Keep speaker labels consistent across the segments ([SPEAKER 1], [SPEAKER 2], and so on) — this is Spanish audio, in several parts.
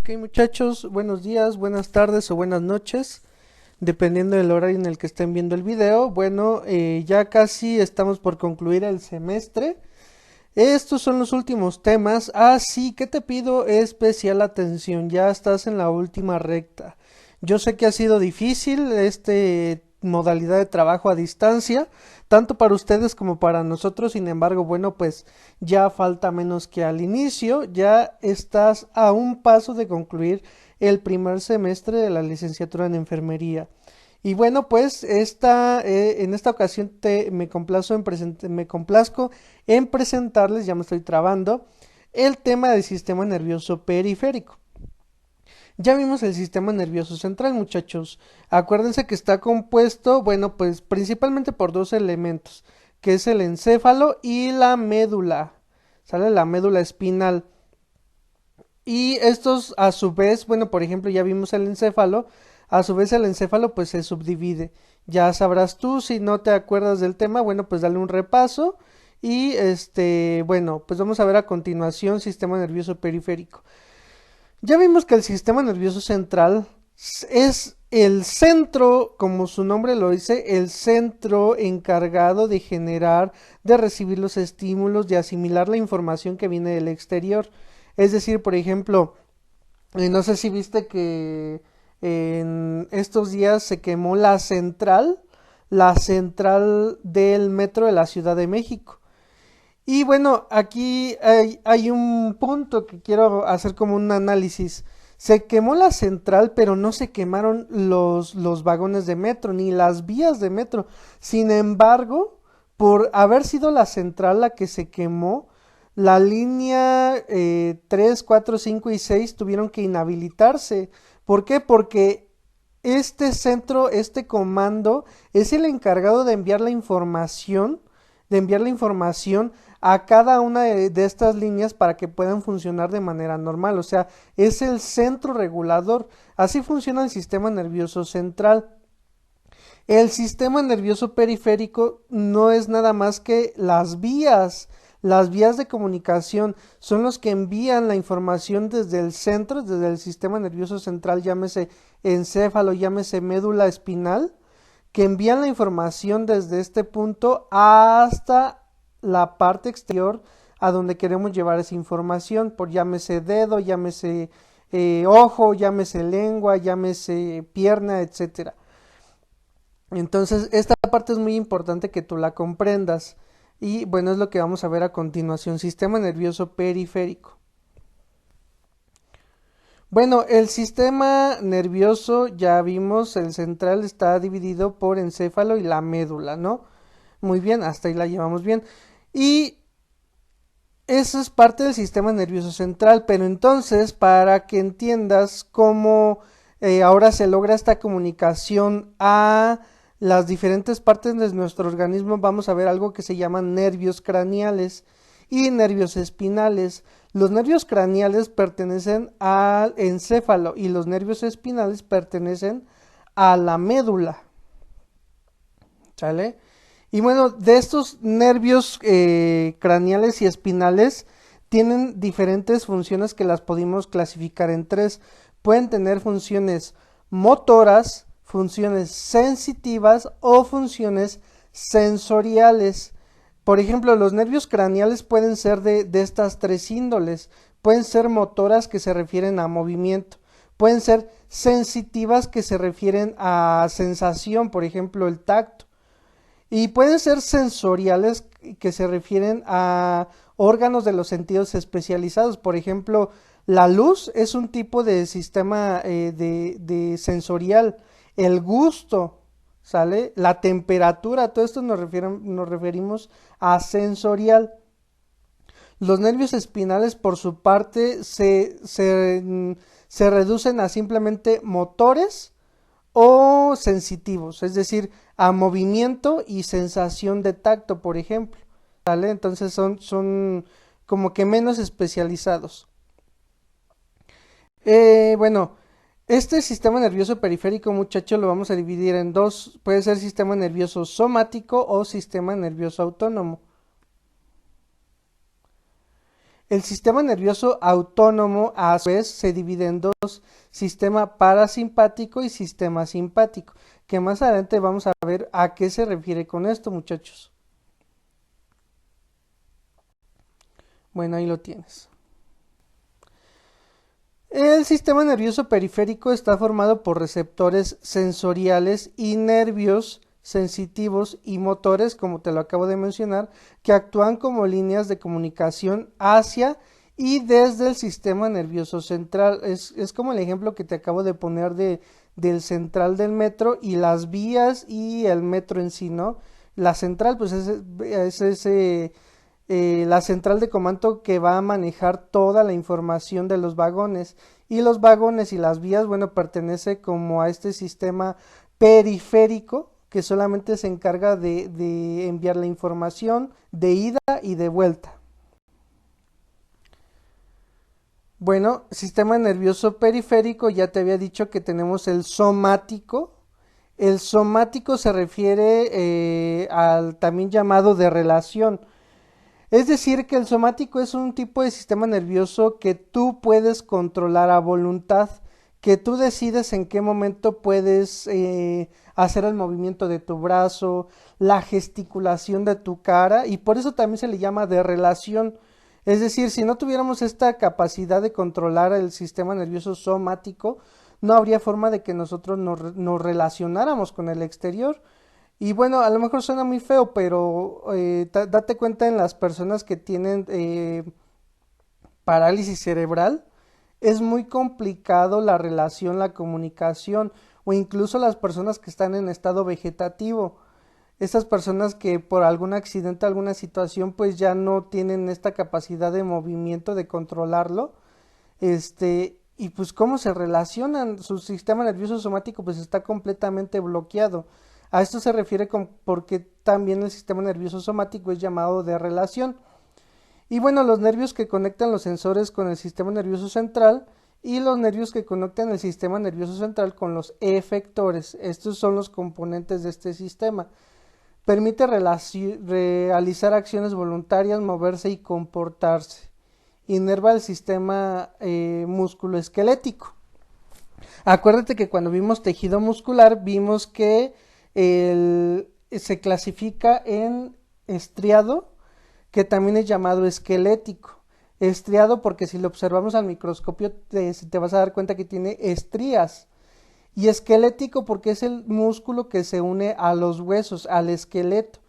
[SPEAKER 1] Ok, muchachos, buenos días, buenas tardes o buenas noches, dependiendo del horario en el que estén viendo el video. Bueno, ya casi estamos por concluir el semestre. Estos son los últimos temas, así que te pido especial atención, ya estás en la última recta. Yo sé que ha sido difícil este modalidad de trabajo a distancia, tanto para ustedes como para nosotros. Sin embargo, bueno, pues ya falta menos que al inicio, ya estás a un paso de concluir el primer semestre de la licenciatura en enfermería. Y bueno, pues en esta ocasión me complazco en presentarles, ya me estoy trabando, el tema del sistema nervioso periférico. Ya vimos el sistema nervioso central, muchachos. Acuérdense que está compuesto, bueno, pues principalmente por dos elementos, que es el encéfalo y la médula. Sale la médula espinal. Y estos a su vez, bueno, por ejemplo, ya vimos el encéfalo, a su vez el encéfalo pues se subdivide. Ya sabrás tú, si no te acuerdas del tema, bueno, pues dale un repaso y bueno, pues vamos a ver a continuación sistema nervioso periférico. Ya vimos que el sistema nervioso central es el centro, como su nombre lo dice, el centro encargado de generar, de recibir los estímulos, de asimilar la información que viene del exterior. Es decir, por ejemplo, no sé si viste que en estos días se quemó la central del metro de la Ciudad de México. Y bueno, aquí hay un punto que quiero hacer como un análisis. Se quemó la central, pero no se quemaron los vagones de metro, ni las vías de metro. Sin embargo, por haber sido la central la que se quemó, la línea 3, 4, 5 y 6 tuvieron que inhabilitarse. ¿Por qué? Porque este centro, este comando, es el encargado de enviar la información a cada una de estas líneas para que puedan funcionar de manera normal. O sea, es el centro regulador. Así funciona el sistema nervioso central. El sistema nervioso periférico no es nada más que las vías de comunicación son los que envían la información desde el centro, desde el sistema nervioso central, llámese encéfalo, llámese médula espinal, que envían la información desde este punto hasta la parte exterior a donde queremos llevar esa información, por llámese dedo, llámese ojo, llámese lengua, llámese pierna, etcétera. Entonces, esta parte es muy importante que tú la comprendas. Y bueno, es lo que vamos a ver a continuación. Sistema nervioso periférico. Bueno, el sistema nervioso, ya vimos, el central está dividido por encéfalo y la médula, ¿no? Muy bien, hasta ahí la llevamos bien. Y eso es parte del sistema nervioso central, pero entonces, para que entiendas cómo ahora se logra esta comunicación a las diferentes partes de nuestro organismo, vamos a ver algo que se llaman nervios craneales y nervios espinales. Los nervios craneales pertenecen al encéfalo y los nervios espinales pertenecen a la médula. ¿Sale? Y bueno, de estos nervios craneales y espinales tienen diferentes funciones que las podemos clasificar en tres. Pueden tener funciones motoras, funciones sensitivas o funciones sensoriales. Por ejemplo, los nervios craneales pueden ser de estas tres índoles. Pueden ser motoras, que se refieren a movimiento. Pueden ser sensitivas, que se refieren a sensación, por ejemplo, el tacto. Y pueden ser sensoriales, que se refieren a órganos de los sentidos especializados. Por ejemplo, la luz es un tipo de sistema de sensorial. El gusto, ¿sale? La temperatura, todo esto nos referimos a sensorial. Los nervios espinales, por su parte, se reducen a simplemente motores o sensitivos, es decir, a movimiento y sensación de tacto, por ejemplo. ¿Sale? Entonces son como que menos especializados. Bueno, este sistema nervioso periférico, muchacho, lo vamos a dividir en dos. Puede ser sistema nervioso somático o sistema nervioso autónomo. El sistema nervioso autónomo a su vez se divide en dos, sistema parasimpático y sistema simpático, que más adelante vamos a ver a qué se refiere con esto, muchachos. Bueno, ahí lo tienes. El sistema nervioso periférico está formado por receptores sensoriales y nervios sensitivos y motores, como te lo acabo de mencionar, que actúan como líneas de comunicación hacia y desde el sistema nervioso central. Es como el ejemplo que te acabo de poner del central del metro y las vías y el metro en sí, ¿no? La central, pues es ese la central de comando que va a manejar toda la información de los vagones, y los vagones y las vías, bueno, pertenece como a este sistema periférico que solamente se encarga de enviar la información de ida y de vuelta. Bueno, sistema nervioso periférico, ya te había dicho que tenemos el somático. El somático se refiere al también llamado de relación. Es decir, que el somático es un tipo de sistema nervioso que tú puedes controlar a voluntad, que tú decides en qué momento puedes hacer el movimiento de tu brazo, la gesticulación de tu cara, y por eso también se le llama de relación. Es decir, si no tuviéramos esta capacidad de controlar el sistema nervioso somático, no habría forma de que nosotros nos relacionáramos con el exterior. Y bueno, a lo mejor suena muy feo, pero date cuenta en las personas que tienen parálisis cerebral, es muy complicado la relación, la comunicación, o incluso las personas que están en estado vegetativo. Estas personas que por algún accidente, alguna situación, pues ya no tienen esta capacidad de movimiento, de controlarlo, y pues cómo se relacionan, su sistema nervioso somático pues está completamente bloqueado. A esto se refiere con porque también el sistema nervioso somático es llamado de relación. Y bueno, los nervios que conectan los sensores con el sistema nervioso central y los nervios que conectan el sistema nervioso central con los efectores. Estos son los componentes de este sistema. Permite realizar acciones voluntarias, moverse y comportarse. Inerva el sistema musculoesquelético. Acuérdate que cuando vimos tejido muscular vimos que se clasifica en estriado, que también es llamado esquelético. Estriado porque si lo observamos al microscopio te vas a dar cuenta que tiene estrías. Y esquelético porque es el músculo que se une a los huesos, al esqueleto.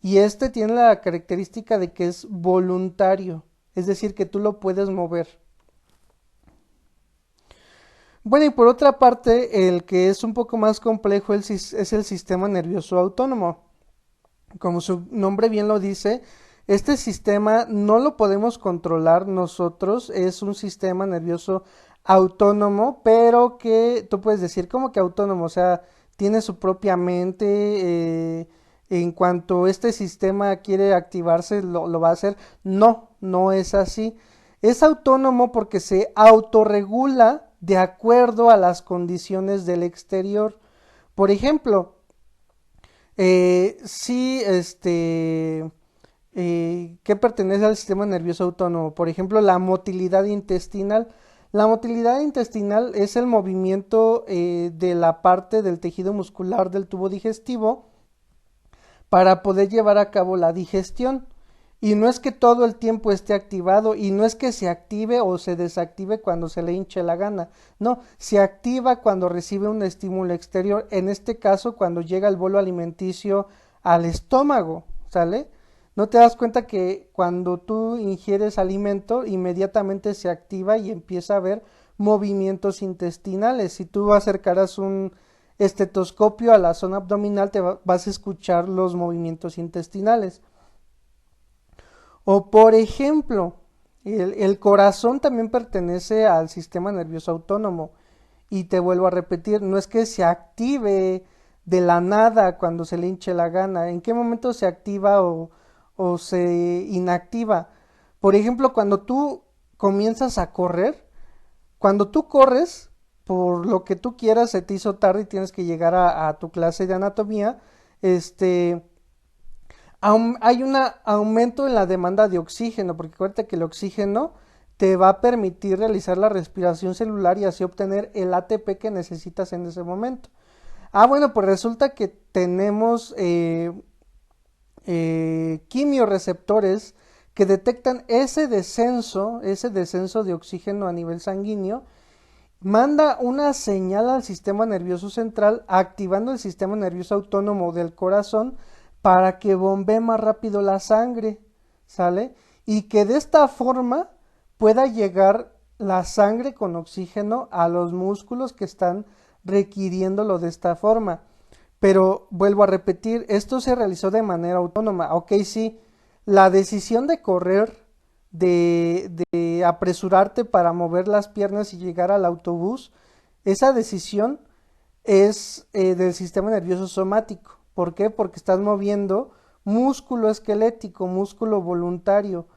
[SPEAKER 1] Y este tiene la característica de que es voluntario, es decir, que tú lo puedes mover. Bueno, y por otra parte, el que es un poco más complejo es el sistema nervioso autónomo. Como su nombre bien lo dice, este sistema no lo podemos controlar nosotros, es un sistema nervioso autónomo, pero que tú puedes decir como que autónomo, o sea, tiene su propia mente, en cuanto este sistema quiere activarse, lo va a hacer. No, no es así. Es autónomo porque se autorregula de acuerdo a las condiciones del exterior. Por ejemplo, si ¿qué pertenece al sistema nervioso autónomo? Por ejemplo, la motilidad intestinal. La motilidad intestinal es el movimiento de la parte del tejido muscular del tubo digestivo para poder llevar a cabo la digestión. Y no es que todo el tiempo esté activado y no es que se active o se desactive cuando se le hinche la gana. No, se activa cuando recibe un estímulo exterior, en este caso cuando llega el bolo alimenticio al estómago, ¿sale? ¿No te das cuenta que cuando tú ingieres alimento inmediatamente se activa y empieza a haber movimientos intestinales? Si tú acercaras un estetoscopio a la zona abdominal vas a escuchar los movimientos intestinales. O por ejemplo, el corazón también pertenece al sistema nervioso autónomo. Y te vuelvo a repetir, no es que se active de la nada cuando se le hinche la gana. ¿En qué momento se activa o se inactiva? Por ejemplo, cuando tú comienzas a correr, cuando tú corres, por lo que tú quieras, se te hizo tarde y tienes que llegar a tu clase de anatomía, este Hay un aumento en la demanda de oxígeno, porque acuérdate que el oxígeno te va a permitir realizar la respiración celular y así obtener el ATP que necesitas en ese momento. Bueno, pues resulta que tenemos quimioreceptores que detectan ese descenso de oxígeno a nivel sanguíneo, manda una señal al sistema nervioso central activando el sistema nervioso autónomo del corazón para que bombee más rápido la sangre, ¿sale? Y que de esta forma pueda llegar la sangre con oxígeno a los músculos que están requiriéndolo de esta forma. Pero vuelvo a repetir, esto se realizó de manera autónoma. Ok, sí, la decisión de correr, de apresurarte para mover las piernas y llegar al autobús, esa decisión es del sistema nervioso somático. ¿Por qué? Porque estás moviendo músculo esquelético, músculo voluntario.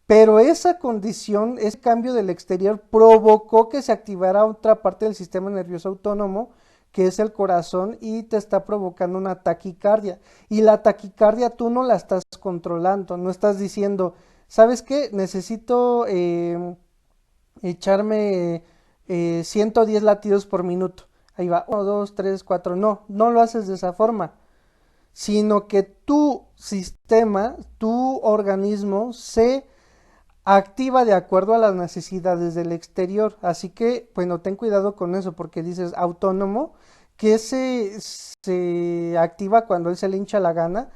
[SPEAKER 1] Pero esa condición, ese cambio del exterior, provocó que se activara otra parte del sistema nervioso autónomo, que es el corazón, y te está provocando una taquicardia. Y la taquicardia tú no la estás controlando, no estás diciendo, ¿sabes qué? Necesito echarme 110 latidos por minuto. Ahí va, 1, 2, 3, 4. No, no lo haces de esa forma, sino que tu sistema, tu organismo se activa de acuerdo a las necesidades del exterior. Así que, bueno, ten cuidado con eso porque dices autónomo, que se activa cuando él se le hincha la gana,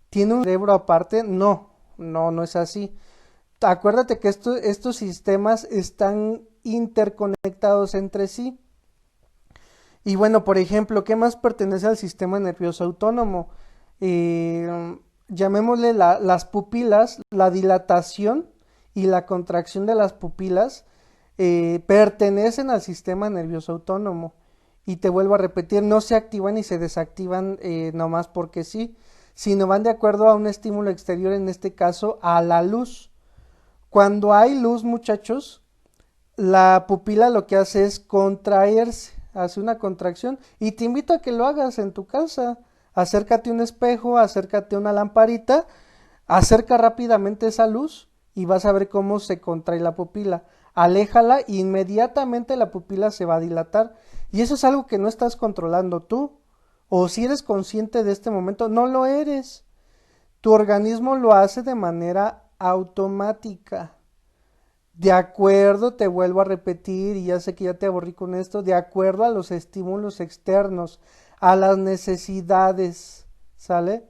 [SPEAKER 1] tiene un cerebro aparte. No, no, no es así. Acuérdate que estos sistemas están interconectados entre sí. Y bueno, por ejemplo, ¿qué más pertenece al sistema nervioso autónomo? Llamémosle las pupilas, la dilatación y la contracción de las pupilas pertenecen al sistema nervioso autónomo. Y te vuelvo a repetir, no se activan y se desactivan nomás porque sí, sino van de acuerdo a un estímulo exterior, en este caso a la luz. Cuando hay luz, muchachos, la pupila lo que hace es contraerse, hace una contracción y te invito a que lo hagas en tu casa. Acércate a un espejo, acércate a una lamparita, acerca rápidamente esa luz y vas a ver cómo se contrae la pupila. Aléjala e inmediatamente la pupila se va a dilatar. Y eso es algo que no estás controlando tú. O si eres consciente de este momento, no lo eres. Tu organismo lo hace de manera automática. De acuerdo, te vuelvo a repetir, y ya sé que ya te aburrí con esto, de acuerdo a los estímulos externos, a las necesidades, ¿sale?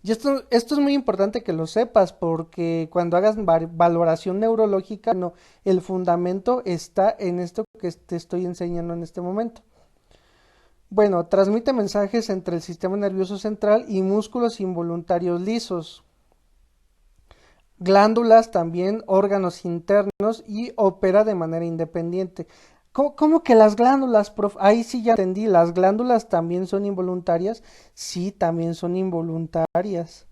[SPEAKER 1] Y esto es muy importante que lo sepas, porque cuando hagas valoración neurológica, no, el fundamento está en esto que te estoy enseñando en este momento. Bueno, transmite mensajes entre el sistema nervioso central y músculos involuntarios lisos, glándulas también, órganos internos y opera de manera independiente. ¿Cómo que las glándulas, prof? Ahí sí ya entendí, las glándulas también son involuntarias. Sí, también son involuntarias.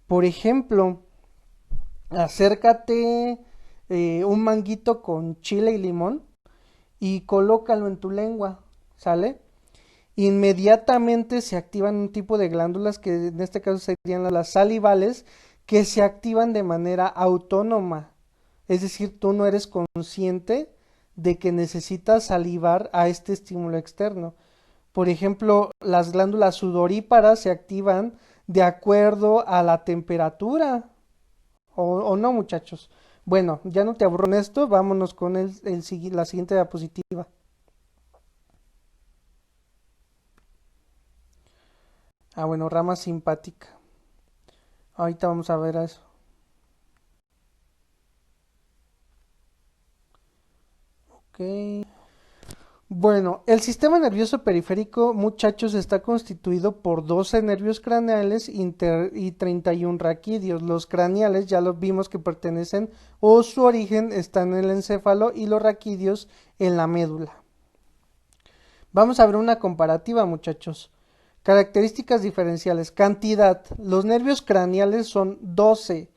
[SPEAKER 1] Por ejemplo, acércate un manguito con chile y limón y colócalo en tu lengua, ¿sale? Inmediatamente se activan un tipo de glándulas que en este caso serían las salivales, que se activan de manera autónoma. Es decir, tú no eres consciente de que necesitas salivar a este estímulo externo. Por ejemplo, las glándulas sudoríparas se activan de acuerdo a la temperatura. O no, muchachos. Bueno, ya no te aburro en esto, vámonos con la siguiente diapositiva. Bueno, rama simpática. Ahorita vamos a ver eso. Ok. Bueno, el sistema nervioso periférico, muchachos, está constituido por 12 nervios craneales y 31 raquídeos. Los craneales ya los vimos que pertenecen o su origen está en el encéfalo y los raquídeos en la médula. Vamos a ver una comparativa, muchachos. Características diferenciales. Cantidad. Los nervios craneales son 12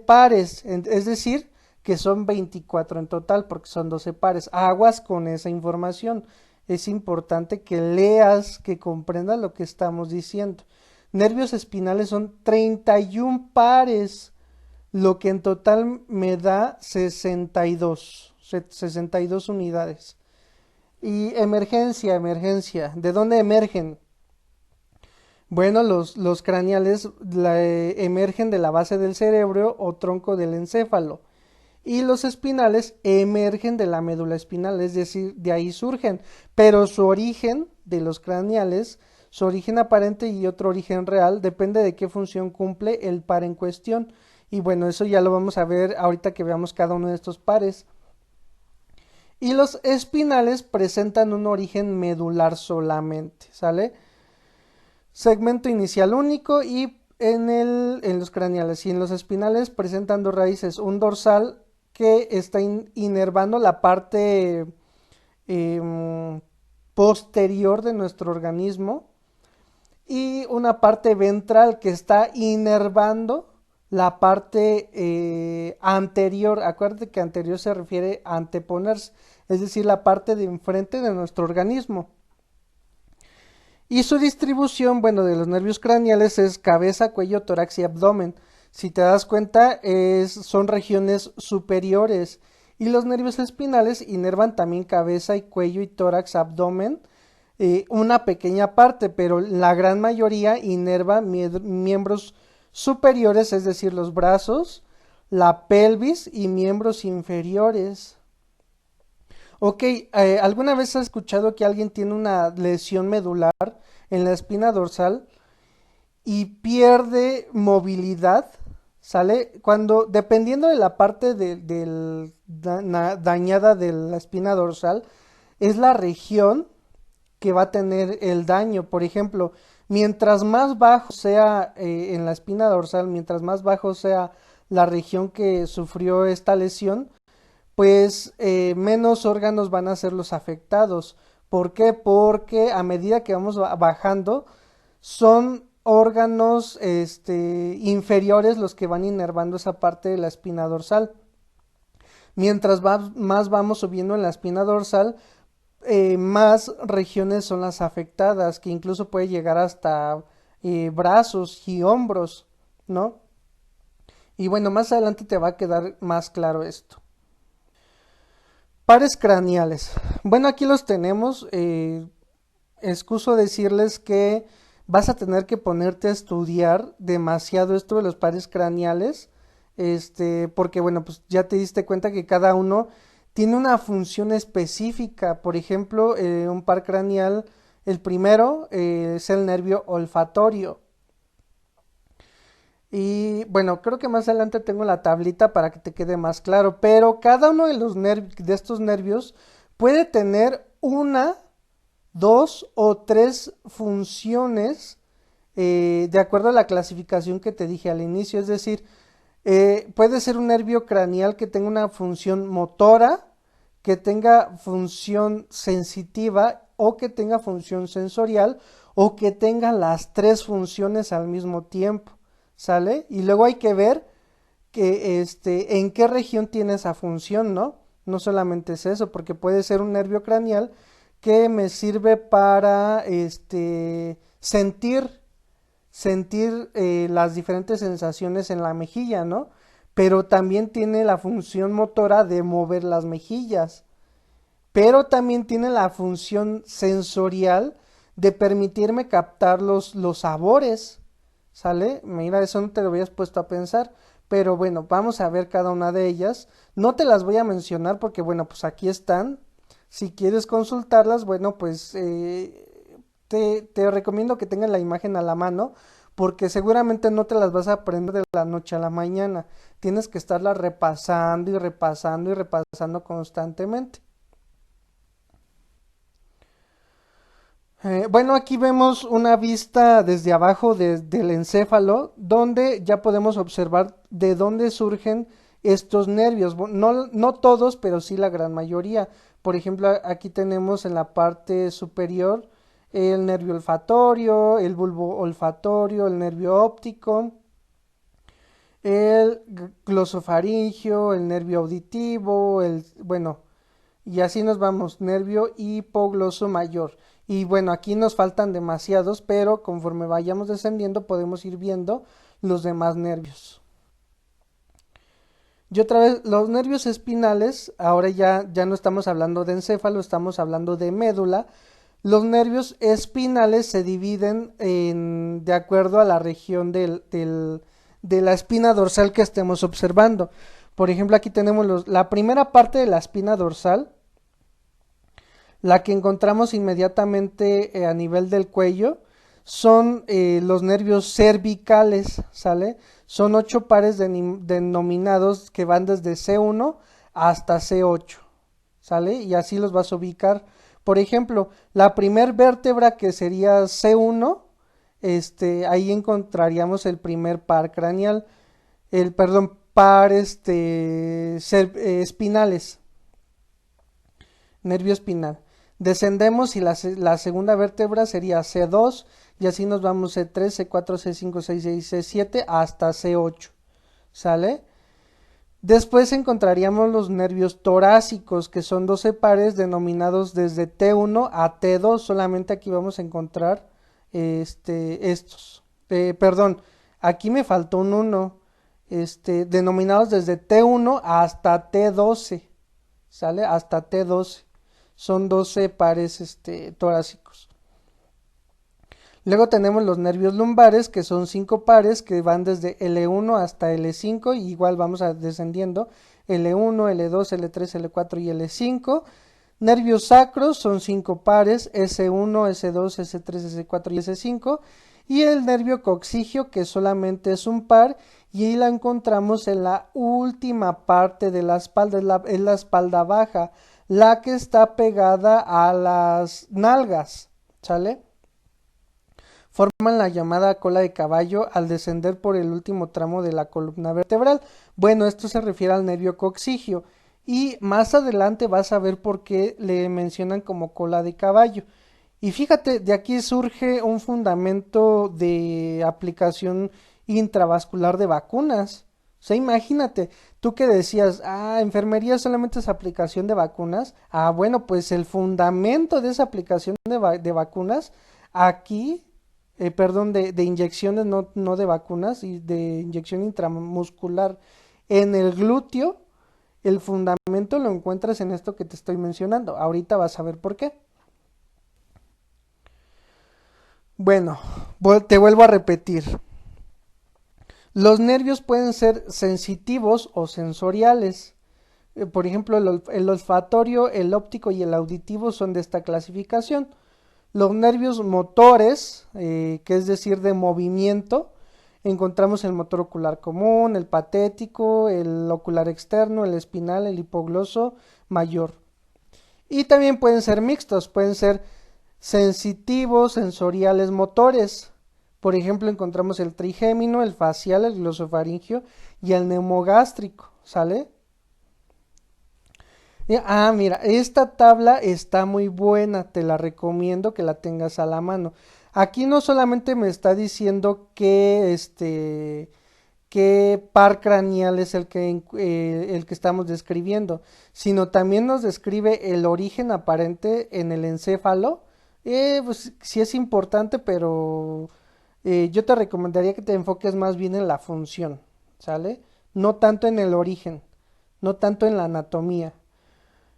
[SPEAKER 1] pares, es decir, que son 24 en total porque son 12 pares. Aguas con esa información. Es importante que leas, que comprendas lo que estamos diciendo. nervios espinales son 31 pares, lo que en total me da 62 unidades. Y emergencia, ¿de dónde emergen? Bueno, los craneales emergen de la base del cerebro o tronco del encéfalo. Y los espinales emergen de la médula espinal, es decir, de ahí surgen. Pero su origen de los craneales, su origen aparente y otro origen real, depende de qué función cumple el par en cuestión. Y bueno, eso ya lo vamos a ver ahorita que veamos cada uno de estos pares. Y los espinales presentan un origen medular solamente, ¿sale? Segmento inicial único y en los craneales y en los espinales presentan dos raíces, un dorsal que está inervando la parte eh, posterior de nuestro organismo y una parte ventral que está inervando la parte anterior. Acuérdate que anterior se refiere a anteponerse, es decir, la parte de enfrente de nuestro organismo. Y su distribución, bueno, de los nervios craneales es cabeza, cuello, tórax y abdomen. Si te das cuenta, son regiones superiores. Y los nervios espinales inervan también cabeza y cuello y tórax, abdomen, una pequeña parte, pero la gran mayoría inerva miembros superiores, es decir, los brazos, la pelvis y miembros inferiores. Ok, ¿alguna vez has escuchado que alguien tiene una lesión medular en la espina dorsal y pierde movilidad? ¿Sale? Cuando, dependiendo de la parte dañada de la espina dorsal, es la región que va a tener el daño. Por ejemplo, mientras más bajo sea en la espina dorsal, mientras más bajo sea la región que sufrió esta lesión, pues menos órganos van a ser los afectados. ¿Por qué? Porque a medida que vamos bajando, son órganos inferiores los que van inervando esa parte de la espina dorsal. Mientras más vamos subiendo en la espina dorsal, más regiones son las afectadas, que incluso puede llegar hasta brazos y hombros, ¿no? Y bueno, más adelante te va a quedar más claro esto. Pares craneales. Bueno, aquí los tenemos. Excuso decirles que vas a tener que ponerte a estudiar demasiado esto de los pares craneales. Porque bueno, pues ya te diste cuenta que cada uno tiene una función específica. Por ejemplo, un par craneal, el primero es el nervio olfatorio. Y bueno, creo que más adelante tengo la tablita para que te quede más claro, pero cada uno de de estos nervios puede tener una, dos o tres funciones de acuerdo a la clasificación que te dije al inicio. Es decir, puede ser un nervio craneal que tenga una función motora, que tenga función sensitiva o que tenga función sensorial o que tenga las tres funciones al mismo tiempo. ¿Sale? Y luego hay que ver que en qué región tiene esa función, ¿no? No solamente es eso, porque puede ser un nervio craneal que me sirve para sentir las diferentes sensaciones en la mejilla, ¿no? Pero también tiene la función motora de mover las mejillas, pero también tiene la función sensorial de permitirme captar los sabores. ¿Sale? Mira, eso no te lo habías puesto a pensar, pero bueno, vamos a ver cada una de ellas. No te las voy a mencionar porque bueno, pues aquí están. Si quieres consultarlas, bueno, pues te recomiendo que tengas la imagen a la mano porque seguramente no te las vas a aprender de la noche a la mañana. Tienes que estarlas repasando y repasando y repasando constantemente. Bueno, aquí vemos una vista desde abajo del encéfalo, donde ya podemos observar de dónde surgen estos nervios. No, no todos, pero sí la gran mayoría. Por ejemplo, aquí tenemos en la parte superior el nervio olfatorio, el bulbo olfatorio, el nervio óptico, el glosofaringio, el nervio auditivo, bueno, y así nos vamos, nervio hipogloso mayor. Y bueno, aquí nos faltan demasiados, pero conforme vayamos descendiendo podemos ir viendo los demás nervios. Y otra vez, los nervios espinales, ahora ya no estamos hablando de encéfalo, estamos hablando de médula. Los nervios espinales se dividen de acuerdo a la región de la espina dorsal que estemos observando. Por ejemplo, aquí tenemos la primera parte de la espina dorsal, la que encontramos inmediatamente a nivel del cuello, son los nervios cervicales, ¿sale? Son 8 pares denominados que van desde C1 hasta C8, ¿sale? Y así los vas a ubicar. Por ejemplo, la primer vértebra que sería C1, ahí encontraríamos el primer par craneal, par espinales, nervio espinal. Descendemos y la segunda vértebra sería C2 y así nos vamos C3, C4, C5, C6, C7 hasta C8, ¿sale? Después encontraríamos los nervios torácicos, que son 12 pares denominados desde T1 a T2. Solamente aquí vamos a encontrar estos. Perdón, aquí me faltó un 1. Denominados desde T1 hasta T12. ¿Sale? Hasta T12. Son 12 pares torácicos. Luego tenemos los nervios lumbares, que son 5 pares que van desde L1 hasta L5, y igual vamos descendiendo L1, L2, L3, L4 y L5. Nervios sacros son 5 pares, S1, S2, S3, S4 y S5. Y el nervio coccigio, que solamente es un par, y ahí la encontramos en la última parte de la espalda, es la espalda baja, la que está pegada a las nalgas, ¿sale? Forman la llamada cola de caballo al descender por el último tramo de la columna vertebral. Bueno, esto se refiere al nervio coccigio y más adelante vas a ver por qué le mencionan como cola de caballo. Y fíjate, de aquí surge un fundamento de aplicación intravascular de vacunas. O sea, imagínate, tú que decías, enfermería solamente es aplicación de vacunas. Bueno, pues el fundamento de esa aplicación de vacunas, aquí perdón, de inyecciones, no de vacunas, y de inyección intramuscular en el glúteo, el fundamento lo encuentras en esto que te estoy mencionando. Ahorita vas a ver por qué. Bueno, te vuelvo a repetir. Los nervios pueden ser sensitivos o sensoriales. Por ejemplo, el olfatorio, el óptico y el auditivo son de esta clasificación. Los nervios motores, que es decir, de movimiento, encontramos el motor ocular común, el patético, el ocular externo, el espinal, el hipogloso mayor. Y también pueden ser mixtos, pueden ser sensitivos, sensoriales, motores. Por ejemplo, encontramos el trigémino, el facial, el glosofaringio y el neumogástrico, ¿sale? Mira, esta tabla está muy buena, te la recomiendo que la tengas a la mano. Aquí no solamente me está diciendo qué par craneal es el que estamos describiendo, sino también nos describe el origen aparente en el encéfalo. Pues sí es importante, pero yo te recomendaría que te enfoques más bien en la función, ¿sale? No tanto en el origen, no tanto en la anatomía.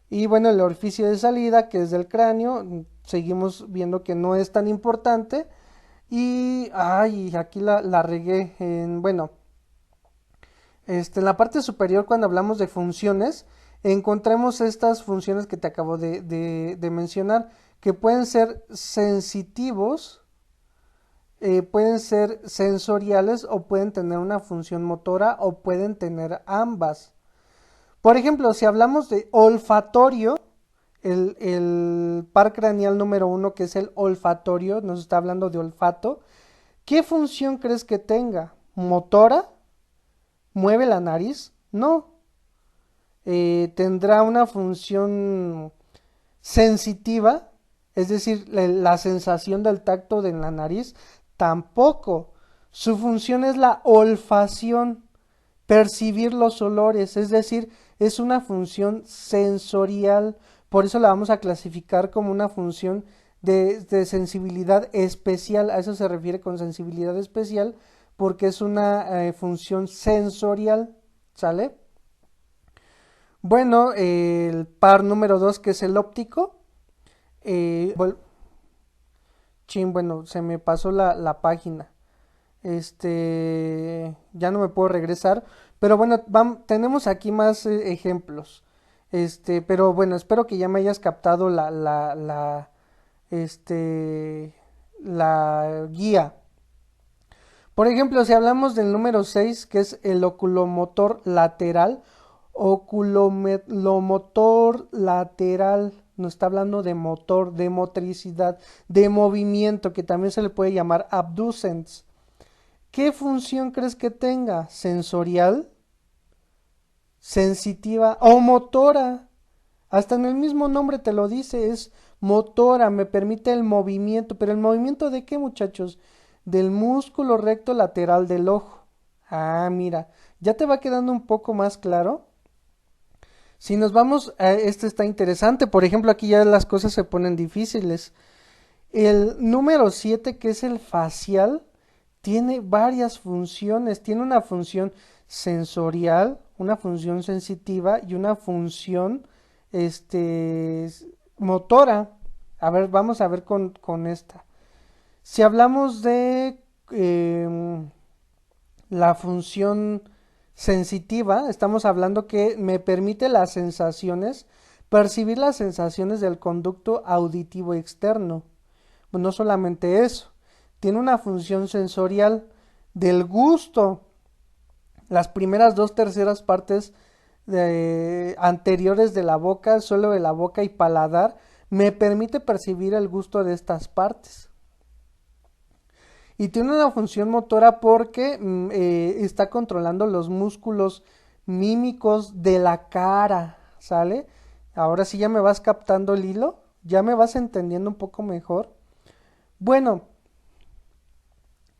[SPEAKER 1] Y bueno, el orificio de salida, que es del cráneo, seguimos viendo que no es tan importante. Y, aquí la regué. Bueno, en la parte superior, cuando hablamos de funciones, encontramos estas funciones que te acabo de mencionar, que pueden ser sensitivos, pueden ser sensoriales o pueden tener una función motora o pueden tener ambas. Por ejemplo, si hablamos de olfatorio, el par craneal número 1, que es el olfatorio, nos está hablando de olfato. ¿Qué función crees que tenga? ¿Motora? ¿Mueve la nariz? No. ¿Tendrá una función sensitiva? Es decir, la sensación del tacto de la nariz. Tampoco. Su función es la olfacción, percibir los olores, es decir, es una función sensorial. Por eso la vamos a clasificar como una función de sensibilidad especial. A eso se refiere con sensibilidad especial, porque es una función sensorial, ¿sale? Bueno, el par número 2 que es el óptico. eh, vol- bueno, se me pasó la página. Ya no me puedo regresar, pero bueno, tenemos aquí más ejemplos. Pero bueno, espero que ya me hayas captado la guía. Por ejemplo, si hablamos del número 6 que es el oculomotor lateral, oculomotor lateral, nos está hablando de motor, de motricidad, de movimiento, que también se le puede llamar abducens. ¿Qué función crees que tenga? ¿Sensorial, sensitiva o motora? Hasta en el mismo nombre te lo dice, es motora, me permite el movimiento. ¿Pero el movimiento de qué, muchachos? Del músculo recto lateral del ojo. Ah, mira, ya te va quedando un poco más claro. Si nos vamos, este está interesante. Por ejemplo, aquí ya las cosas se ponen difíciles. El número 7 que es el facial, tiene varias funciones. Tiene una función sensorial, una función sensitiva y una función este, motora. A ver, vamos a ver con esta. Si hablamos de la función sensitiva, estamos hablando que me permite las sensaciones, percibir las sensaciones del conducto auditivo externo. No solamente eso, tiene una función sensorial del gusto. Las primeras dos terceras partes anteriores de la boca, suelo de la boca y paladar, me permite percibir el gusto de estas partes. Y tiene una función motora porque está controlando los músculos mímicos de la cara, ¿sale? Ahora sí ya me vas captando el hilo, ya me vas entendiendo un poco mejor. Bueno,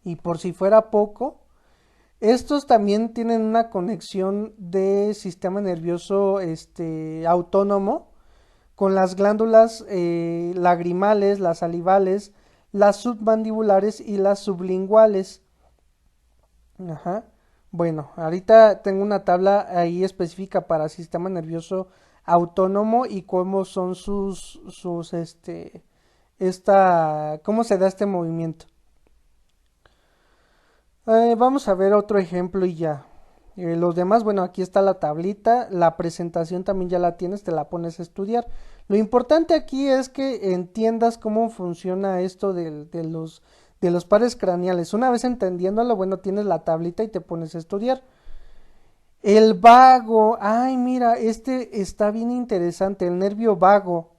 [SPEAKER 1] y por si fuera poco, estos también tienen una conexión de sistema nervioso autónomo con las glándulas lagrimales, las salivales, las submandibulares y las sublinguales. Ajá. Bueno, ahorita tengo una tabla ahí específica para sistema nervioso autónomo y cómo son cómo se da este movimiento. Vamos a ver otro ejemplo y ya. Los demás, bueno, aquí está la tablita, la presentación también ya la tienes, te la pones a estudiar. Lo importante aquí es que entiendas cómo funciona esto de los pares craneales. Una vez entendiéndolo, bueno, tienes la tablita y te pones a estudiar. El vago, ay, mira, este está bien interesante, el nervio vago.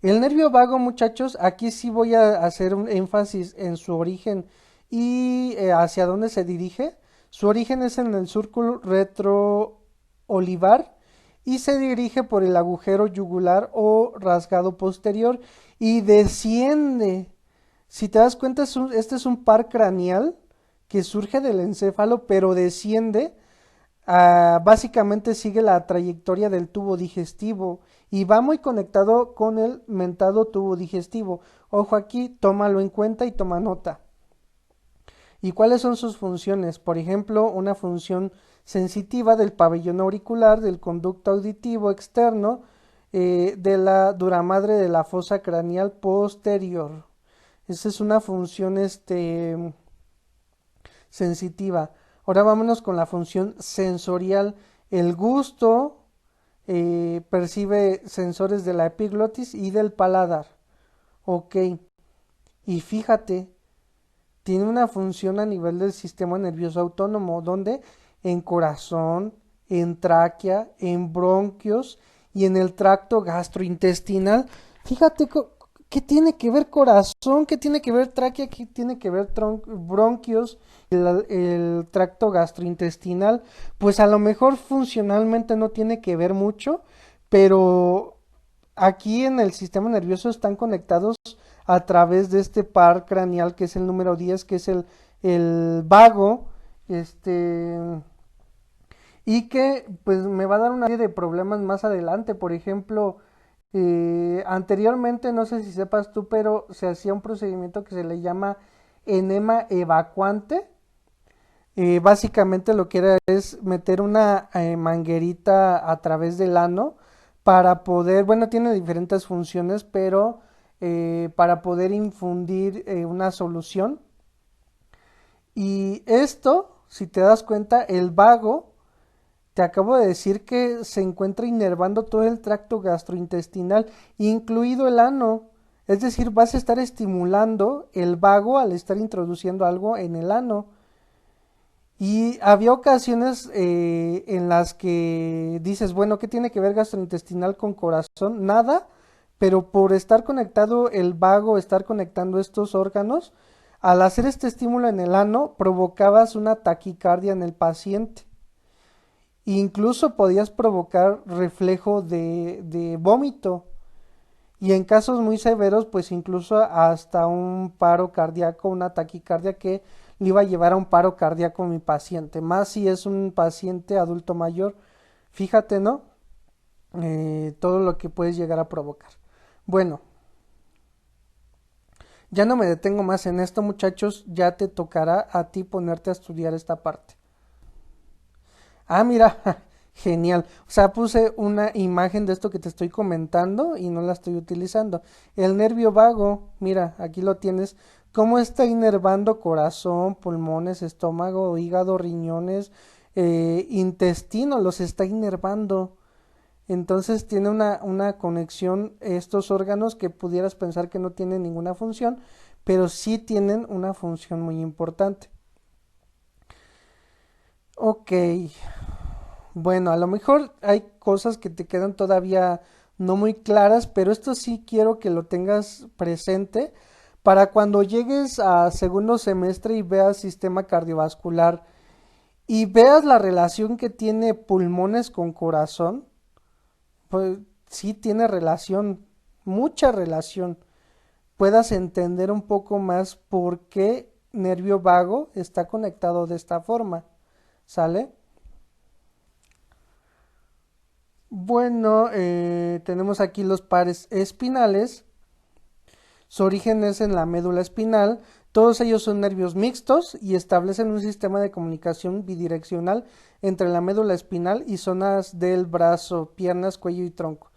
[SPEAKER 1] El nervio vago, muchachos, aquí sí voy a hacer un énfasis en su origen y hacia dónde se dirige. Su origen es en el círculo retroolivar y se dirige por el agujero yugular o rasgado posterior y desciende. Si te das cuenta, este es un par craneal que surge del encéfalo, pero desciende. Básicamente sigue la trayectoria del tubo digestivo y va muy conectado con el mentado tubo digestivo. Ojo aquí, tómalo en cuenta y toma nota. ¿Y cuáles son sus funciones? Por ejemplo, una función sensitiva del pabellón auricular, del conducto auditivo externo, de la duramadre de la fosa craneal posterior. Esa es una función sensitiva. Ahora vámonos con la función sensorial. El gusto percibe sensores de la epiglotis y del paladar. Ok. Y fíjate, tiene una función a nivel del sistema nervioso autónomo, donde en corazón, en tráquea, en bronquios y en el tracto gastrointestinal. Fíjate qué tiene que ver corazón, qué tiene que ver tráquea, qué tiene que ver bronquios, el tracto gastrointestinal. Pues a lo mejor funcionalmente no tiene que ver mucho, pero aquí en el sistema nervioso están conectados a través de este par craneal que es el número 10 que es el vago, este, y que pues me va a dar una serie de problemas más adelante. Por ejemplo, Anteriormente, no sé si sepas tú, pero se hacía un procedimiento que se le llama enema evacuante. Básicamente lo que era es meter una manguerita a través del ano para poder, bueno, tiene diferentes funciones, pero para poder infundir una solución. Y esto, si te das cuenta, el vago, te acabo de decir que se encuentra inervando todo el tracto gastrointestinal, incluido el ano. Es decir, vas a estar estimulando el vago al estar introduciendo algo en el ano. Y había ocasiones en las que dices, bueno, ¿qué tiene que ver gastrointestinal con corazón? Nada, pero por estar conectado el vago, estar conectando estos órganos, al hacer este estímulo en el ano, provocabas una taquicardia en el paciente. Incluso podías provocar reflejo de vómito. Y en casos muy severos, pues incluso hasta un paro cardíaco, una taquicardia que le iba a llevar a un paro cardíaco a mi paciente. Más si es un paciente adulto mayor. Fíjate, ¿no? Todo lo que puedes llegar a provocar. Bueno, ya no me detengo más en esto, muchachos. Ya te tocará a ti ponerte a estudiar esta parte. Ah, mira, genial. O sea, puse una imagen de esto que te estoy comentando y no la estoy utilizando. El nervio vago, mira, aquí lo tienes. ¿Cómo está inervando corazón, pulmones, estómago, hígado, riñones, intestino? Los está inervando. Entonces tiene una conexión estos órganos que pudieras pensar que no tienen ninguna función, pero sí tienen una función muy importante. Ok, bueno, a lo mejor hay cosas que te quedan todavía no muy claras, pero esto sí quiero que lo tengas presente para cuando llegues a segundo semestre y veas sistema cardiovascular y veas la relación que tiene pulmones con corazón, pues sí tiene relación, mucha relación. Puedas entender un poco más por qué nervio vago está conectado de esta forma, ¿sale? Bueno, tenemos aquí los pares espinales. Su origen es en la médula espinal. Todos ellos son nervios mixtos y establecen un sistema de comunicación bidireccional entre la médula espinal y zonas del brazo, piernas, cuello y tronco.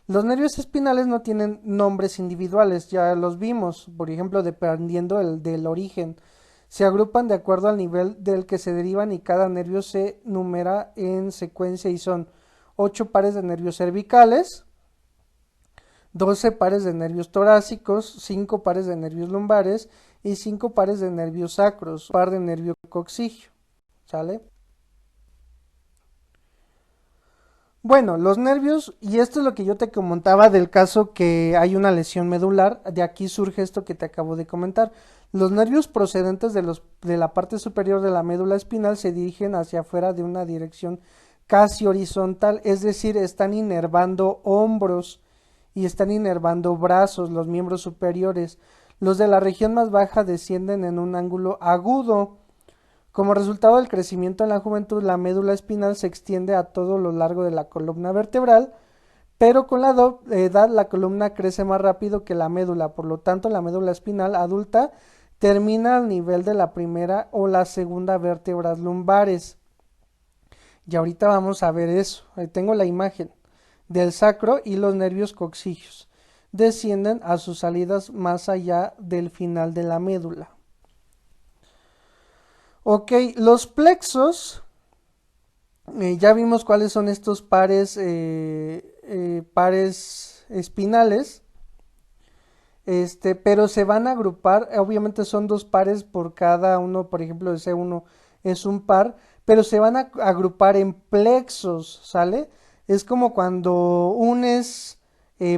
[SPEAKER 1] Los nervios espinales no tienen nombres individuales, ya los vimos, por ejemplo, dependiendo del origen. Se agrupan de acuerdo al nivel del que se derivan y cada nervio se numera en secuencia y son 8 pares de nervios cervicales, 12 pares de nervios torácicos, 5 pares de nervios lumbares y 5 pares de nervios sacros, par de nervio coxigio, ¿sale? Bueno, los nervios, y esto es lo que yo te comentaba del caso que hay una lesión medular, de aquí surge esto que te acabo de comentar. Los nervios procedentes de la parte superior de la médula espinal se dirigen hacia afuera de una dirección casi horizontal, es decir, están inervando hombros y están inervando brazos, los miembros superiores. Los de la región más baja descienden en un ángulo agudo. Como resultado del crecimiento en la juventud, la médula espinal se extiende a todo lo largo de la columna vertebral, pero con la edad la columna crece más rápido que la médula, por lo tanto la médula espinal adulta termina al nivel de la primera o la segunda vértebras lumbares. Y ahorita vamos a ver eso. Ahí tengo la imagen del sacro y los nervios coxígeos. Descienden a sus salidas más allá del final de la médula. Ok, los plexos, ya vimos cuáles son estos pares espinales, pero se van a agrupar, obviamente son dos pares por cada uno, por ejemplo, el C1 es un par, pero se van a agrupar en plexos, ¿sale? Es como cuando unes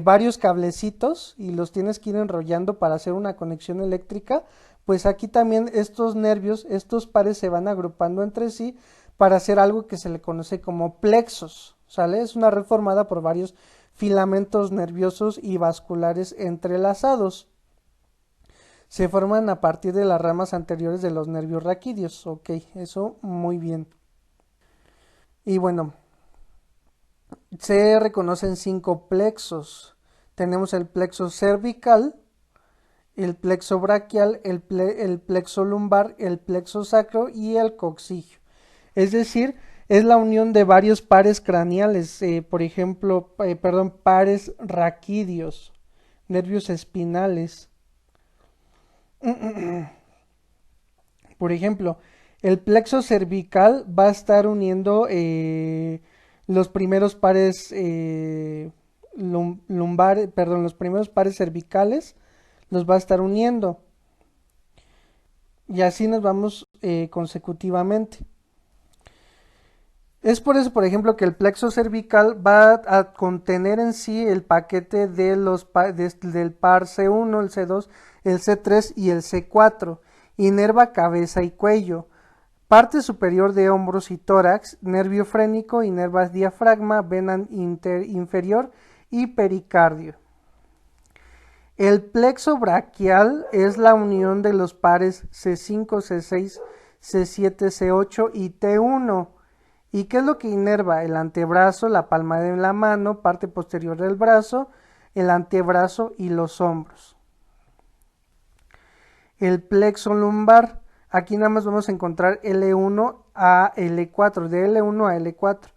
[SPEAKER 1] varios cablecitos y los tienes que ir enrollando para hacer una conexión eléctrica, pues aquí también estos nervios, estos pares se van agrupando entre sí para hacer algo que se le conoce como plexos, ¿sale? Es una red formada por varios filamentos nerviosos y vasculares entrelazados. Se forman a partir de las ramas anteriores de los nervios raquídeos. Ok, eso muy bien. Y bueno, se reconocen cinco plexos. Tenemos el plexo cervical, el plexo braquial, el plexo lumbar, el plexo sacro y el coxigio. Es decir, es la unión de varios pares craneales, por ejemplo, pares raquídeos, nervios espinales. Por ejemplo, el plexo cervical va a estar uniendo los primeros pares los primeros pares cervicales los va a estar uniendo y así nos vamos consecutivamente. Es por eso, por ejemplo, que el plexo cervical va a contener en sí el paquete de del par C1, el C2, el C3 y el C4. Inerva cabeza y cuello. Parte superior de hombros y tórax, nervio frénico, inerva diafragma, vena inferior y pericardio. El plexo braquial es la unión de los pares C5, C6, C7, C8 y T1. ¿Y qué es lo que inerva? El antebrazo, la palma de la mano, parte posterior del brazo, el antebrazo y los hombros. El plexo lumbar, aquí nada más vamos a encontrar L1 a L4, de L1 a L4.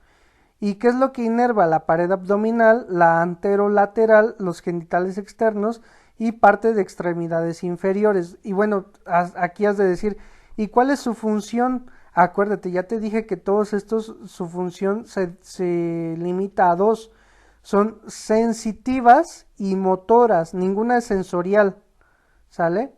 [SPEAKER 1] ¿Y qué es lo que inerva? La pared abdominal, la anterolateral, los genitales externos y parte de extremidades inferiores. Y bueno, aquí has de decir, ¿y cuál es su función? Acuérdate, ya te dije que todos estos, su función se limita a dos. Son sensitivas y motoras, ninguna es sensorial. ¿Sale?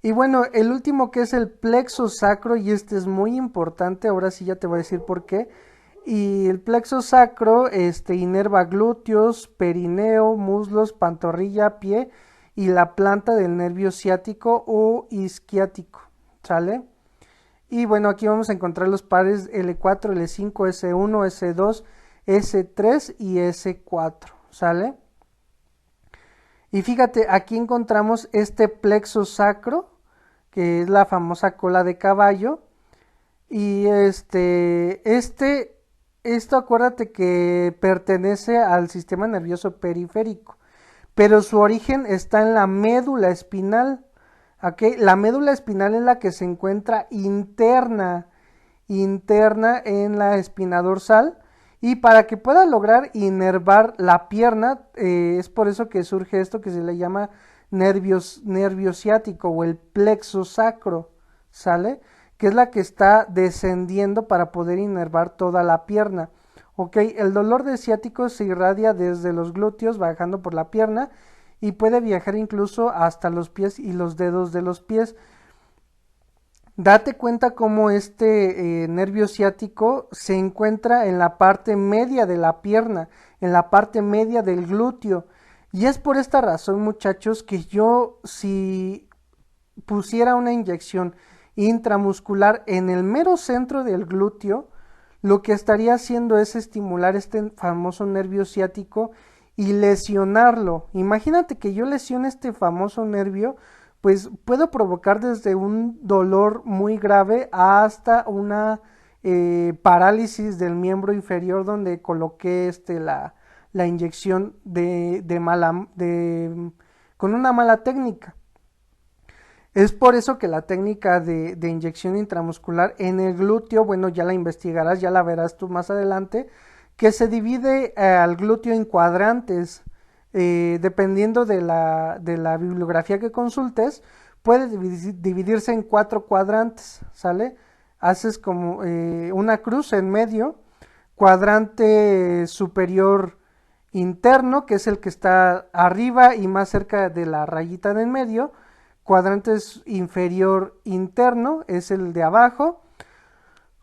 [SPEAKER 1] Y bueno, el último que es el plexo sacro, y este es muy importante, ahora sí ya te voy a decir por qué. Y el plexo sacro inerva glúteos, perineo, muslos, pantorrilla, pie y la planta del nervio ciático o isquiático, ¿sale? Y bueno, aquí vamos a encontrar los pares L4, L5, S1, S2, S3 y S4, ¿sale? Y fíjate, aquí encontramos este plexo sacro, que es la famosa cola de caballo. Y esto acuérdate que pertenece al sistema nervioso periférico, pero su origen está en la médula espinal. ¿Ok? La médula espinal es la que se encuentra interna en la espina dorsal. Y para que pueda lograr inervar la pierna, es por eso que surge esto que se le llama nervio ciático o el plexo sacro, ¿sale? Que es la que está descendiendo para poder inervar toda la pierna. Ok, el dolor de ciático se irradia desde los glúteos bajando por la pierna y puede viajar incluso hasta los pies y los dedos de los pies. Date cuenta cómo este nervio ciático se encuentra en la parte media de la pierna, en la parte media del glúteo. Y es por esta razón, muchachos, que yo si pusiera una inyección intramuscular en el mero centro del glúteo, lo que estaría haciendo es estimular este famoso nervio ciático y lesionarlo. Imagínate que yo lesione este famoso nervio, pues puedo provocar desde un dolor muy grave hasta una parálisis del miembro inferior donde coloqué la inyección con una mala técnica. Es por eso que la técnica de inyección intramuscular en el glúteo, bueno, ya la investigarás, ya la verás tú más adelante, que se divide al glúteo en cuadrantes. Dependiendo de la bibliografía que consultes, puede dividirse en 4 cuadrantes, ¿sale? Haces como una cruz en medio, cuadrante superior interno, que es el que está arriba y más cerca de la rayita en el medio, cuadrante inferior interno, es el de abajo,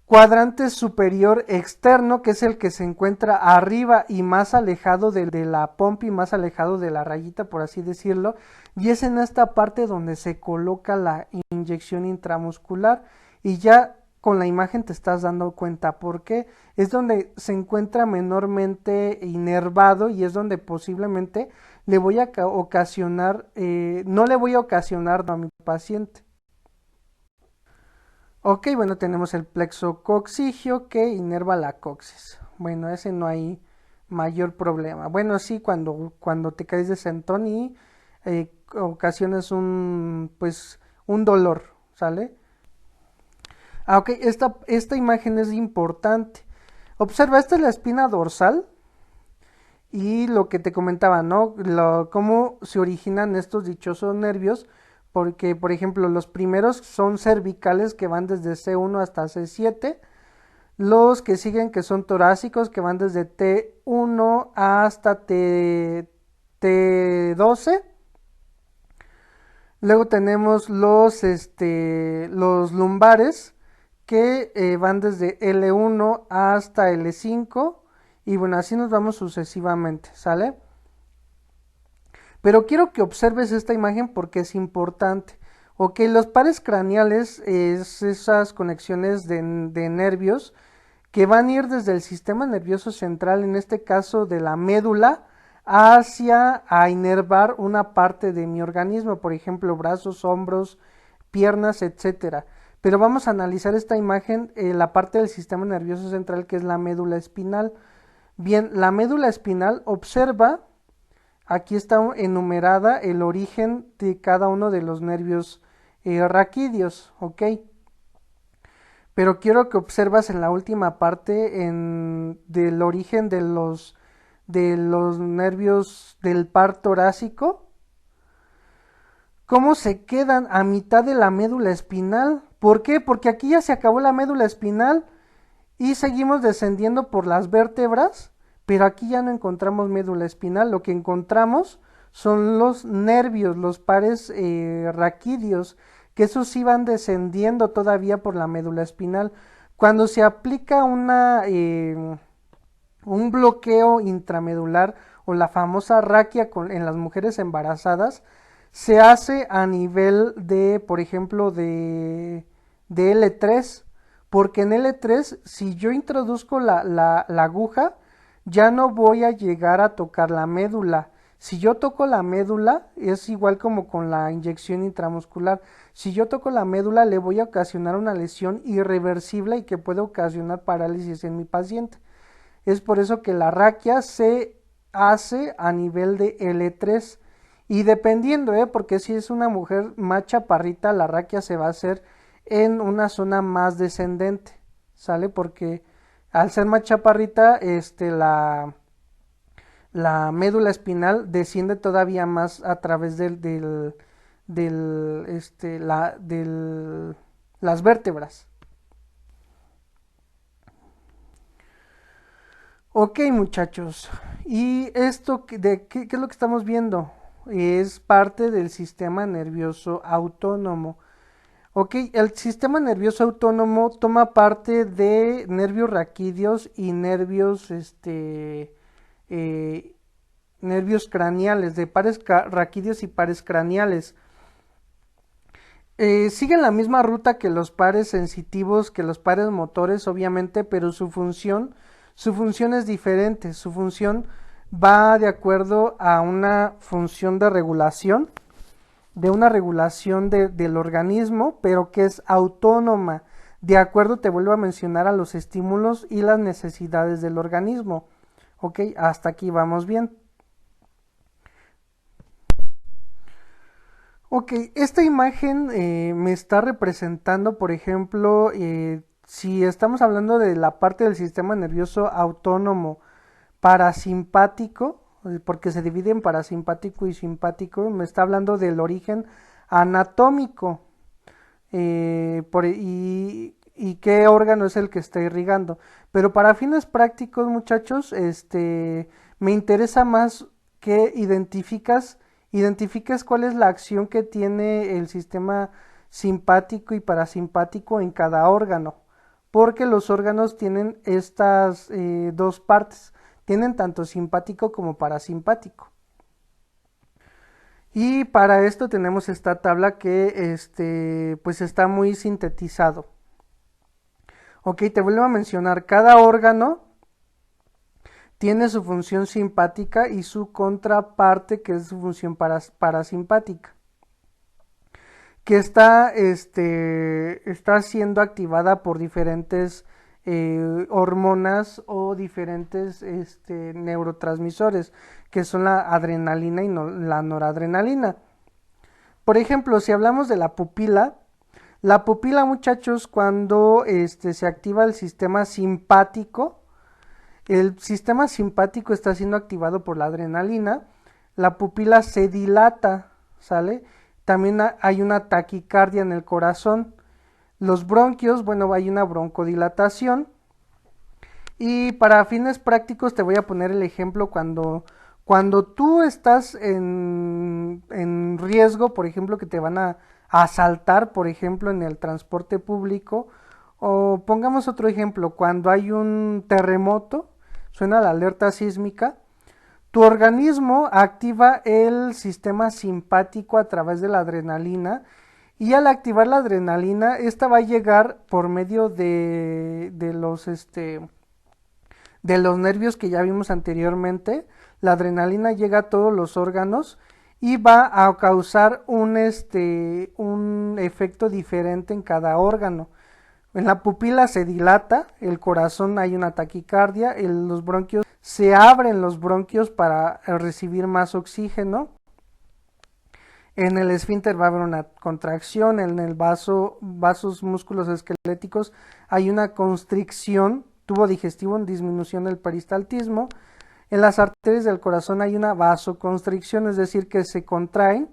[SPEAKER 1] cuadrante superior externo, que es el que se encuentra arriba y más alejado de la pompa y más alejado de la rayita, por así decirlo, y es en esta parte donde se coloca la inyección intramuscular y ya con la imagen te estás dando cuenta porque es donde se encuentra menormente inervado y es donde posiblemente le voy a ocasionar, no le voy a ocasionar a mi paciente. Ok, bueno, tenemos el plexo coxigio que inerva la coxis. Bueno, ese no hay mayor problema. Bueno, sí, cuando te caes de sentón y ocasionas pues, un dolor, ¿sale? Ah, ok, esta imagen es importante. Observa, esta es la espina dorsal y lo que te comentaba, ¿no? Cómo se originan estos dichosos nervios, porque, por ejemplo, los primeros son cervicales que van desde C1 hasta C7, los que siguen que son torácicos que van desde T1 hasta T12. Luego tenemos los lumbares que van desde L1 hasta L5 y bueno, así nos vamos sucesivamente, ¿sale? Pero quiero que observes esta imagen porque es importante. Ok, los pares craneales es esas conexiones de nervios que van a ir desde el sistema nervioso central, en este caso de la médula, hacia a inervar una parte de mi organismo, por ejemplo, brazos, hombros, piernas, etcétera. Pero vamos a analizar esta imagen, la parte del sistema nervioso central que es la médula espinal. Bien, la médula espinal observa, aquí está enumerada el origen de cada uno de los nervios raquídeos, ¿ok? Pero quiero que observas en la última parte del origen de los nervios del par torácico, cómo se quedan a mitad de la médula espinal. ¿Por qué? Porque aquí ya se acabó la médula espinal y seguimos descendiendo por las vértebras, pero aquí ya no encontramos médula espinal, lo que encontramos son los nervios, los pares raquídeos, que esos sí van descendiendo todavía por la médula espinal. Cuando se aplica un bloqueo intramedular o la famosa raquia en las mujeres embarazadas, se hace a nivel de, por ejemplo, de L3, porque en L3, si yo introduzco la aguja, ya no voy a llegar a tocar la médula. Si yo toco la médula, es igual como con la inyección intramuscular. Si yo toco la médula, le voy a ocasionar una lesión irreversible y que puede ocasionar parálisis en mi paciente. Es por eso que la raquia se hace a nivel de L3. Y dependiendo, porque si es una mujer más chaparrita, la raquia se va a hacer en una zona más descendente, ¿sale? Porque al ser más chaparrita, la médula espinal desciende todavía más a través las vértebras. Ok, muchachos, y esto, ¿qué es lo que estamos viendo? Es parte del sistema nervioso autónomo. Ok, el sistema nervioso autónomo toma parte de nervios raquídeos y eh, nervios craneales, de pares raquídeos y pares craneales. Siguen la misma ruta que los pares sensitivos, que los pares motores, obviamente, pero su función es diferente. Su función va de acuerdo a una función de una regulación del organismo, pero que es autónoma. De acuerdo, te vuelvo a mencionar a los estímulos y las necesidades del organismo. Ok, hasta aquí vamos bien. Ok, esta imagen me está representando, por ejemplo, si estamos hablando de la parte del sistema nervioso autónomo parasimpático, porque se divide en parasimpático y simpático, me está hablando del origen anatómico y qué órgano es el que está irrigando. Pero para fines prácticos, muchachos, me interesa más que identifiques cuál es la acción que tiene el sistema simpático y parasimpático en cada órgano, porque los órganos tienen estas dos partes, tienen tanto simpático como parasimpático. Y para esto tenemos esta tabla que pues está muy sintetizado. Ok, te vuelvo a mencionar, cada órgano tiene su función simpática y su contraparte que es su función parasimpática. que está siendo activada por diferentes hormonas o diferentes neurotransmisores, que son la adrenalina y la noradrenalina. Por ejemplo, si hablamos de la pupila, muchachos, cuando se activa el sistema simpático está siendo activado por la adrenalina, la pupila se dilata, ¿sale? También hay una taquicardia en el corazón. Los bronquios, bueno, hay una broncodilatación. Y para fines prácticos te voy a poner el ejemplo cuando tú estás en riesgo, por ejemplo, que te van a asaltar, por ejemplo, en el transporte público. O pongamos otro ejemplo, cuando hay un terremoto, suena la alerta sísmica, tu organismo activa el sistema simpático a través de la adrenalina y al activar la adrenalina, esta va a llegar por medio de los nervios que ya vimos anteriormente. La adrenalina llega a todos los órganos y va a causar un efecto diferente en cada órgano. En la pupila se dilata, el corazón hay una taquicardia, los bronquios se abren los bronquios para recibir más oxígeno. En el esfínter va a haber una contracción, en el vasos músculos esqueléticos hay una constricción, tubo digestivo en disminución del peristaltismo. En las arterias del corazón hay una vasoconstricción, es decir, que se contraen.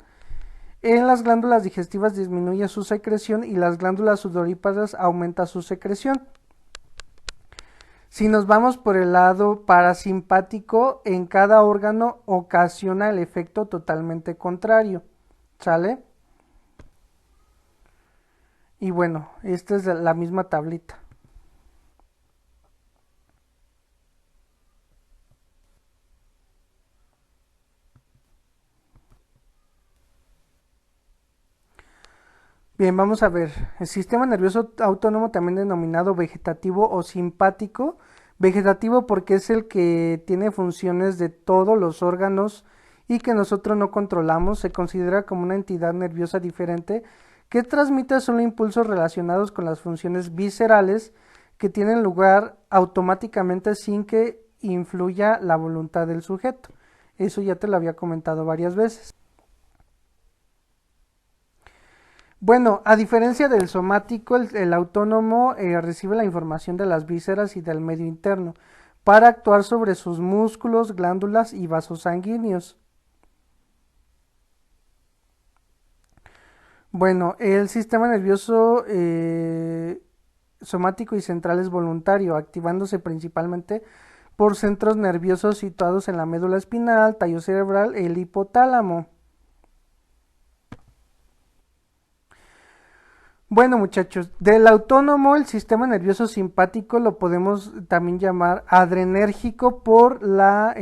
[SPEAKER 1] En las glándulas digestivas disminuye su secreción y las glándulas sudoríparas aumenta su secreción. Si nos vamos por el lado parasimpático, en cada órgano ocasiona el efecto totalmente contrario. ¿Sale? Y bueno, esta es la misma tablita. Bien, vamos a ver. El sistema nervioso autónomo, también denominado vegetativo o simpático. Vegetativo porque es el que tiene funciones de todos los órganos y que nosotros no controlamos. Se considera como una entidad nerviosa diferente que transmite solo impulsos relacionados con las funciones viscerales que tienen lugar automáticamente sin que influya la voluntad del sujeto. Eso ya te lo había comentado varias veces. Bueno, a diferencia del somático, el autónomo recibe la información de las vísceras y del medio interno para actuar sobre sus músculos, glándulas y vasos sanguíneos. Bueno, el sistema nervioso somático y central es voluntario, activándose principalmente por centros nerviosos situados en la médula espinal, tallo cerebral y el hipotálamo. Bueno, muchachos, del autónomo, el sistema nervioso simpático lo podemos también llamar adrenérgico por la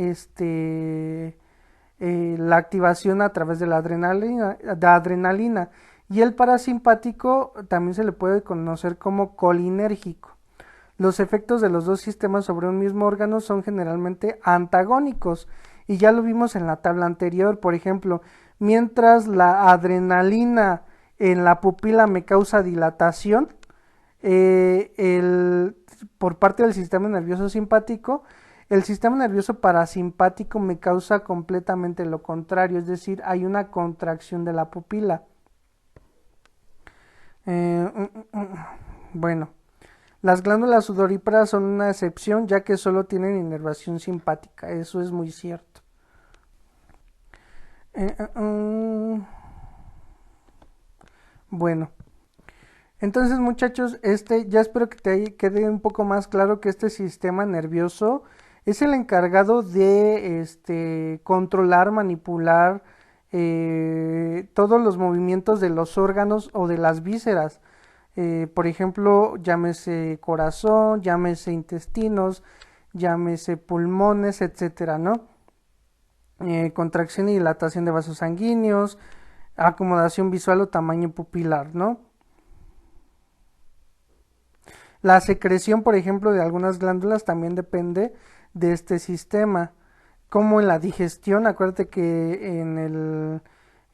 [SPEAKER 1] activación a través de la adrenalina, y el parasimpático también se le puede conocer como colinérgico. Los efectos de los dos sistemas sobre un mismo órgano son generalmente antagónicos y ya lo vimos en la tabla anterior. Por ejemplo, mientras la adrenalina en la pupila me causa dilatación, por parte del sistema nervioso simpático, el sistema nervioso parasimpático me causa completamente lo contrario, es decir, hay una contracción de la pupila. Bueno, las glándulas sudoríparas son una excepción ya que solo tienen inervación simpática, eso es muy cierto. Bueno, entonces muchachos, ya espero que te quede un poco más claro que este sistema nervioso es el encargado de controlar, manipular todos los movimientos de los órganos o de las vísceras. Por ejemplo, llámese corazón, llámese intestinos, llámese pulmones, etcétera, ¿no? Contracción y dilatación de vasos sanguíneos, acomodación visual o tamaño pupilar, ¿no? La secreción, por ejemplo, de algunas glándulas también depende de este sistema. Como en la digestión, acuérdate que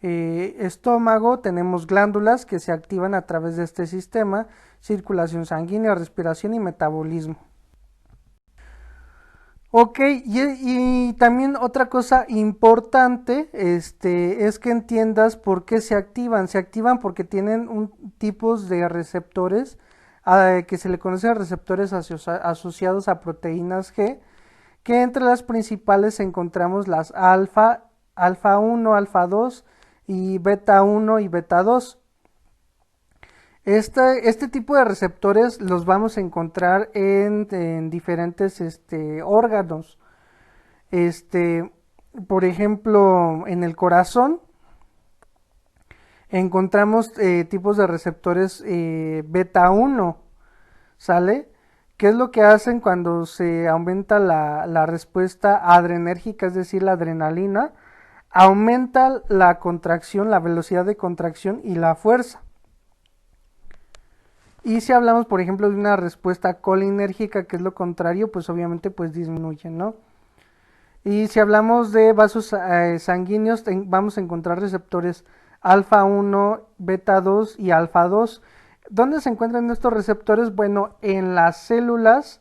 [SPEAKER 1] estómago tenemos glándulas que se activan a través de este sistema, circulación sanguínea, respiración y metabolismo. Ok, y también otra cosa importante, es que entiendas por qué se activan. Se activan porque tienen tipos de receptores que se le conocen receptores asociados a proteínas G, que entre las principales encontramos las alfa 1, alfa 2 y beta 1 y beta 2. Este tipo de receptores los vamos a encontrar en diferentes órganos. Este, por ejemplo, en el corazón encontramos tipos de receptores beta 1, ¿sale? ¿Qué es lo que hacen cuando se aumenta la respuesta adrenérgica, es decir, la adrenalina? Aumenta la contracción, la velocidad de contracción y la fuerza. Y si hablamos, por ejemplo, de una respuesta colinérgica, que es lo contrario, pues obviamente pues disminuye, ¿no? Y si hablamos de vasos sanguíneos, vamos a encontrar receptores alfa 1, beta 2 y alfa 2. ¿Dónde se encuentran estos receptores? Bueno, en las células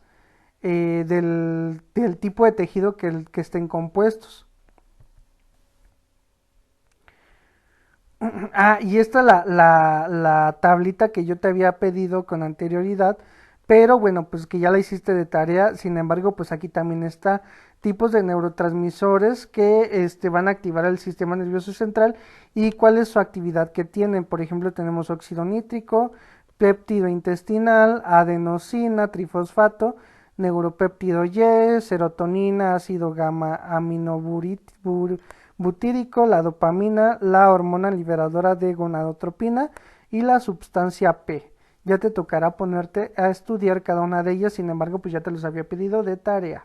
[SPEAKER 1] del tipo de tejido que estén compuestos. Ah, y esta es la tablita que yo te había pedido con anterioridad, pero bueno, pues que ya la hiciste de tarea. Sin embargo, pues aquí también está tipos de neurotransmisores que van a activar el sistema nervioso central y cuál es su actividad que tienen. Por ejemplo, tenemos óxido nítrico, péptido intestinal, adenosina, trifosfato, neuropéptido Y, serotonina, ácido gamma aminobutírico, la dopamina, la hormona liberadora de gonadotropina y la sustancia P. Ya te tocará ponerte a estudiar cada una de ellas, sin embargo, pues ya te los había pedido de tarea.